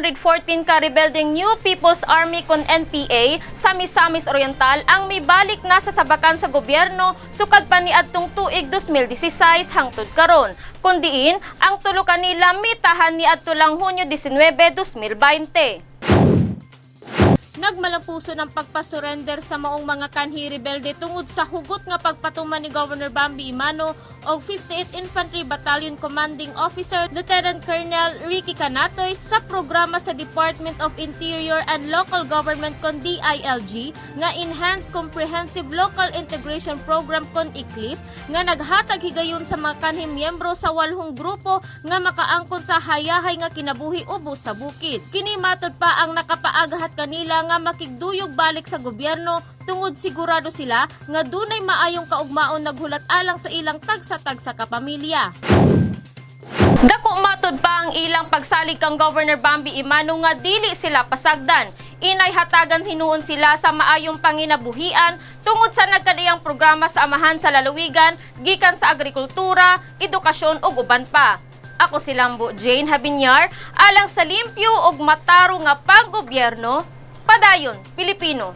114 ka rebelding New People's Army kon NPA sa Misamis Oriental ang mibalik na sa sabakan sa gobyerno sukad pa ni adtong tuig 2016 hangtod karon. Kundiin ang tulo kanila mitahan ni adto lang Hunyo 19, 2020. Nagmalampuso ng pagpasurrender sa maong mga kanhi rebelde tungod sa hugot nga pagpatuman ni Governor Bambi Imano o 58th Infantry Battalion Commanding Officer Lieutenant Colonel Ricky Canatoy sa programa sa Department of Interior and Local Government kon DILG nga Enhanced Comprehensive Local Integration Program kon ICLIP nga naghatag higayon sa mga kanhi miyembro sa 8 grupo nga makaangkon sa hayahay nga kinabuhi ubos sa bukid. Kini matod pa ang nakapaagahat kanila nga makigduyog balik sa gobyerno tungod sigurado sila nga dunay maayong kaugmaon naghulat alang sa ilang tagsa-tagsa ka pamilya. Dako matod pa ang ilang pagsalig kang Governor Bambi Imano nga dili sila pasagdan. Inay hatagan hinuon sila sa maayong panginabuhian tungod sa nagkadayang programa sa amahan sa lalawigan gikan sa agrikultura, edukasyon ug uban pa. Ako si Lambo Jane Habinyar alang sa limpyo ug mataro nga panggobyerno. Padayon, Pilipino.